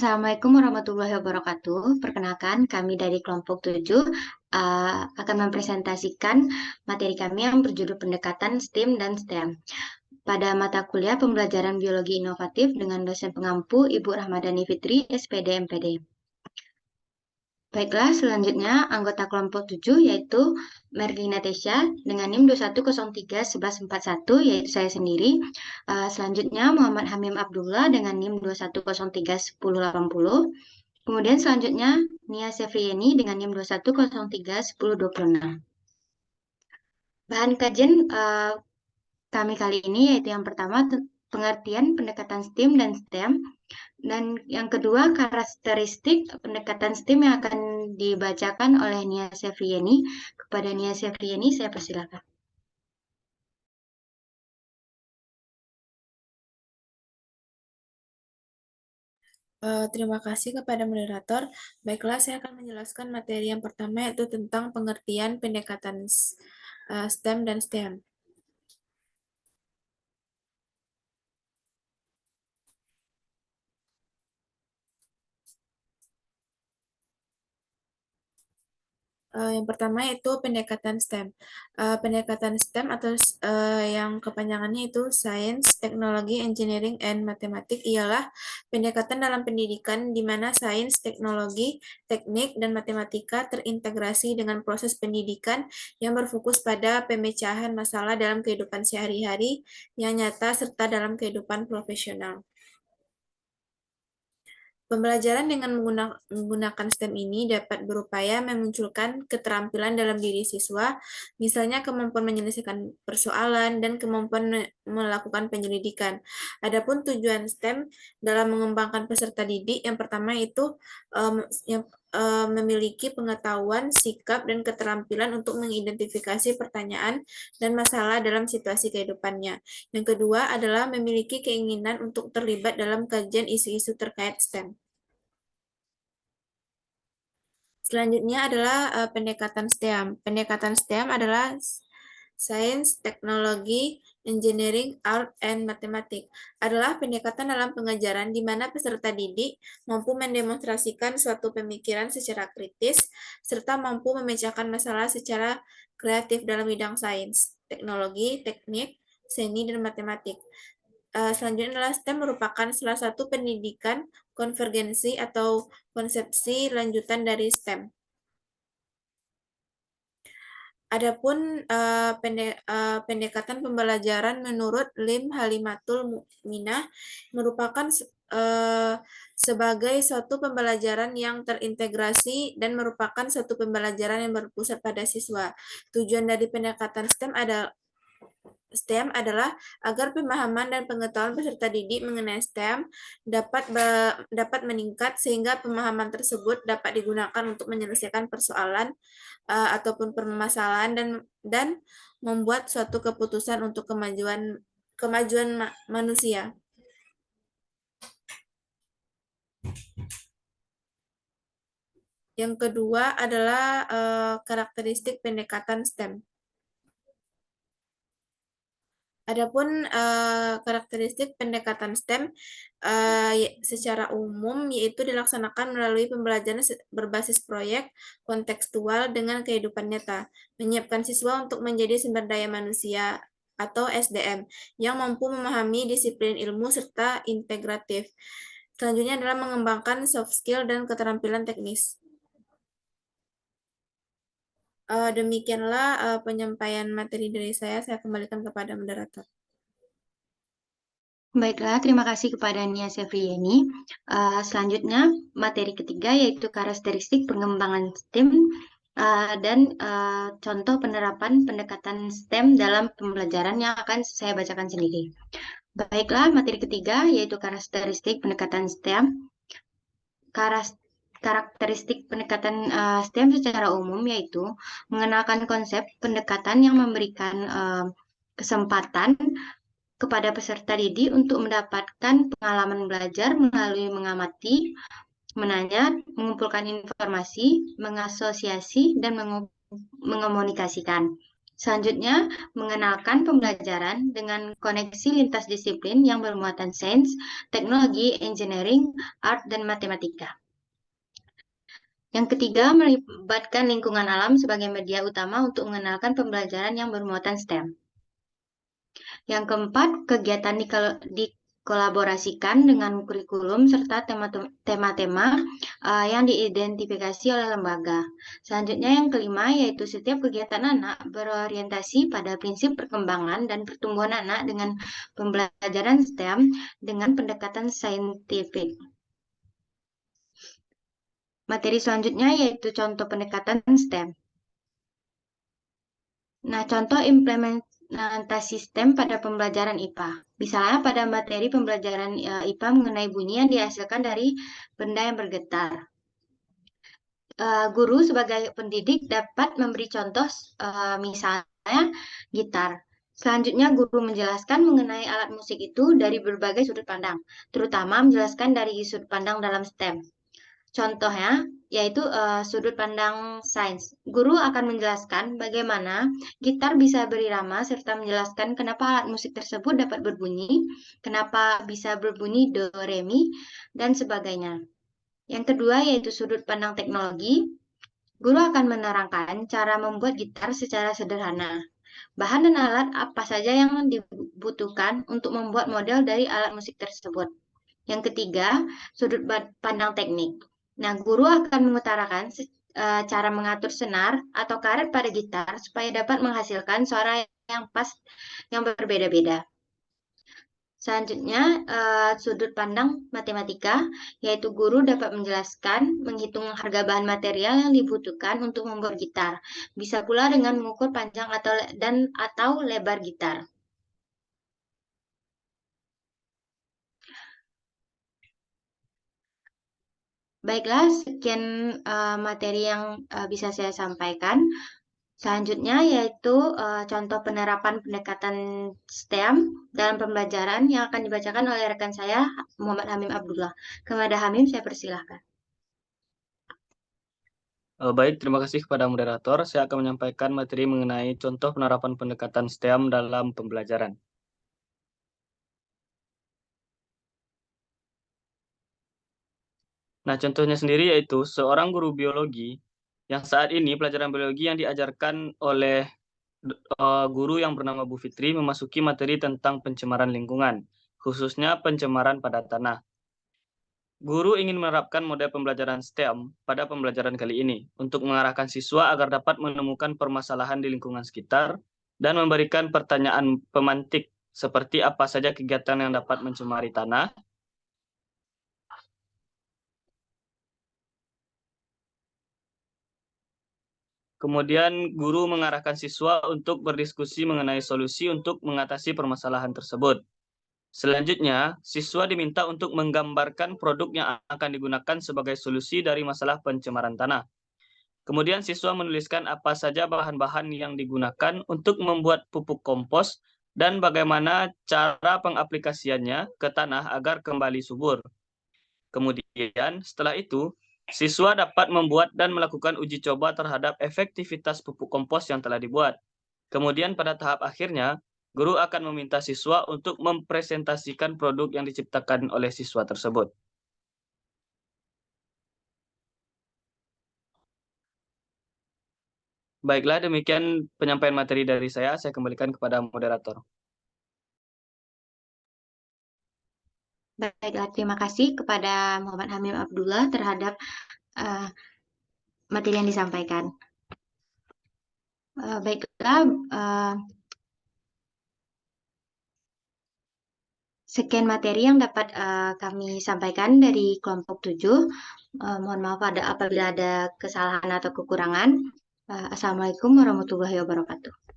Assalamualaikum warahmatullahi wabarakatuh. Perkenalkan, kami dari kelompok 7 akan mempresentasikan materi kami yang berjudul pendekatan STEAM dan STEM. Pada mata kuliah pembelajaran biologi inovatif dengan dosen pengampu Ibu Rahmadani Fitri, SPD MPD. Baiklah, selanjutnya anggota kelompok 7 yaitu Merlina Tesya dengan NIM 21031141 yaitu saya sendiri. Selanjutnya Muhammad Hamim Abdullah dengan NIM 21031080. Kemudian selanjutnya Nia Sefrieni dengan NIM 21031026. Bahan kajian kami kali ini yaitu yang pertama pengertian pendekatan STEAM dan STEM. Dan yang kedua, karakteristik pendekatan STEAM yang akan dibacakan oleh Nia Sefrieni. Kepada Nia Sefrieni, saya persilakan. Terima kasih kepada moderator. Baiklah, saya akan menjelaskan materi yang pertama yaitu tentang pengertian pendekatan STEM dan STEM. Yang pertama itu pendekatan STEM. Pendekatan STEM atau yang kepanjangannya itu Science, Technology, Engineering, and Mathematics ialah pendekatan dalam pendidikan di mana sains, teknologi, teknik, dan matematika terintegrasi dengan proses pendidikan yang berfokus pada pemecahan masalah dalam kehidupan sehari-hari yang nyata serta dalam kehidupan profesional. Pembelajaran dengan menggunakan STEM ini dapat berupaya memunculkan keterampilan dalam diri siswa, misalnya kemampuan menyelesaikan persoalan dan kemampuan melakukan penyelidikan. Adapun tujuan STEM dalam mengembangkan peserta didik, yang pertama itu memiliki pengetahuan, sikap, dan keterampilan untuk mengidentifikasi pertanyaan dan masalah dalam situasi kehidupannya. Yang kedua adalah memiliki keinginan untuk terlibat dalam kajian isu-isu terkait STEM. Selanjutnya adalah pendekatan STEM. Pendekatan STEM adalah Science, Teknologi, Engineering, Art, and Mathematics. Adalah pendekatan dalam pengajaran di mana peserta didik mampu mendemonstrasikan suatu pemikiran secara kritis, serta mampu memecahkan masalah secara kreatif dalam bidang sains, teknologi, teknik, seni, dan matematik. Selanjutnya adalah STEM merupakan salah satu pendidikan konvergensi atau konsepsi lanjutan dari STEM. Adapun pendekatan pembelajaran menurut Lim Halimatul Mukminah merupakan sebagai suatu pembelajaran yang terintegrasi dan merupakan suatu pembelajaran yang berpusat pada siswa. Tujuan dari pendekatan STEM adalah agar pemahaman dan pengetahuan peserta didik mengenai STEM dapat meningkat sehingga pemahaman tersebut dapat digunakan untuk menyelesaikan persoalan ataupun permasalahan dan membuat suatu keputusan untuk kemajuan manusia. Yang kedua adalah karakteristik pendekatan STEM. Adapun karakteristik pendekatan STEM secara umum yaitu dilaksanakan melalui pembelajaran berbasis proyek kontekstual dengan kehidupan nyata, menyiapkan siswa untuk menjadi sumber daya manusia atau SDM yang mampu memahami disiplin ilmu serta integratif. Selanjutnya adalah mengembangkan soft skill dan keterampilan teknis. Demikianlah penyampaian materi dari saya kembalikan kepada moderator. Baiklah, terima kasih kepada Nia Sefrieni. Selanjutnya, materi ketiga yaitu karakteristik pengembangan STEM dan contoh penerapan pendekatan STEM dalam pembelajaran yang akan saya bacakan sendiri. Baiklah, materi ketiga yaitu karakteristik pendekatan STEM. Karakteristik pendekatan STEM secara umum yaitu mengenalkan konsep pendekatan yang memberikan kesempatan kepada peserta didik untuk mendapatkan pengalaman belajar melalui mengamati, menanya, mengumpulkan informasi, mengasosiasi, dan mengomunikasikan. Selanjutnya, mengenalkan pembelajaran dengan koneksi lintas disiplin yang bermuatan sains, teknologi, engineering, art, dan matematika. Yang ketiga, melibatkan lingkungan alam sebagai media utama untuk mengenalkan pembelajaran yang bermuatan STEM. Yang keempat, kegiatan dikolaborasikan dengan kurikulum serta tema-tema yang diidentifikasi oleh lembaga. Selanjutnya yang kelima, yaitu setiap kegiatan anak berorientasi pada prinsip perkembangan dan pertumbuhan anak dengan pembelajaran STEM dengan pendekatan saintifik. Materi selanjutnya yaitu contoh pendekatan STEM. Nah, contoh implementasi STEM pada pembelajaran IPA. Misalnya pada materi pembelajaran IPA mengenai bunyi yang dihasilkan dari benda yang bergetar. Guru sebagai pendidik dapat memberi contoh misalnya gitar. Selanjutnya guru menjelaskan mengenai alat musik itu dari berbagai sudut pandang, terutama menjelaskan dari sudut pandang dalam STEM. Contohnya, yaitu sudut pandang sains. Guru akan menjelaskan bagaimana gitar bisa berirama serta menjelaskan kenapa alat musik tersebut dapat berbunyi, kenapa bisa berbunyi do, re, mi, dan sebagainya. Yang kedua, yaitu sudut pandang teknologi. Guru akan menerangkan cara membuat gitar secara sederhana. Bahan dan alat apa saja yang dibutuhkan untuk membuat model dari alat musik tersebut. Yang ketiga, sudut pandang teknik. Nah, guru akan mengutarakan cara mengatur senar atau karet pada gitar supaya dapat menghasilkan suara yang pas, yang berbeda-beda. Selanjutnya, sudut pandang matematika, yaitu guru dapat menjelaskan, menghitung harga bahan material yang dibutuhkan untuk membuat gitar. Bisa pula dengan mengukur panjang atau lebar gitar. Baiklah, sekian materi yang bisa saya sampaikan. Selanjutnya yaitu contoh penerapan pendekatan STEM dalam pembelajaran yang akan dibacakan oleh rekan saya, Muhammad Hamim Abdullah. Kepada Hamim, saya persilahkan. Baik, terima kasih kepada moderator. Saya akan menyampaikan materi mengenai contoh penerapan pendekatan STEM dalam pembelajaran. Nah, contohnya sendiri yaitu seorang guru biologi yang saat ini pelajaran biologi yang diajarkan oleh guru yang bernama Bu Fitri memasuki materi tentang pencemaran lingkungan, khususnya pencemaran pada tanah. Guru ingin menerapkan model pembelajaran STEM pada pembelajaran kali ini untuk mengarahkan siswa agar dapat menemukan permasalahan di lingkungan sekitar dan memberikan pertanyaan pemantik seperti apa saja kegiatan yang dapat mencemari tanah, kemudian guru mengarahkan siswa untuk berdiskusi mengenai solusi untuk mengatasi permasalahan tersebut. Selanjutnya, siswa diminta untuk menggambarkan produk yang akan digunakan sebagai solusi dari masalah pencemaran tanah. Kemudian siswa menuliskan apa saja bahan-bahan yang digunakan untuk membuat pupuk kompos dan bagaimana cara pengaplikasiannya ke tanah agar kembali subur. Kemudian, setelah itu, siswa dapat membuat dan melakukan uji coba terhadap efektivitas pupuk kompos yang telah dibuat. Kemudian pada tahap akhirnya, guru akan meminta siswa untuk mempresentasikan produk yang diciptakan oleh siswa tersebut. Baiklah, demikian penyampaian materi dari saya kembalikan kepada moderator. Baiklah, terima kasih kepada Muhammad Hamim Abdullah terhadap materi yang disampaikan. Baiklah, sekian materi yang dapat kami sampaikan dari kelompok 7. Mohon maaf apabila ada kesalahan atau kekurangan. Assalamualaikum warahmatullahi wabarakatuh.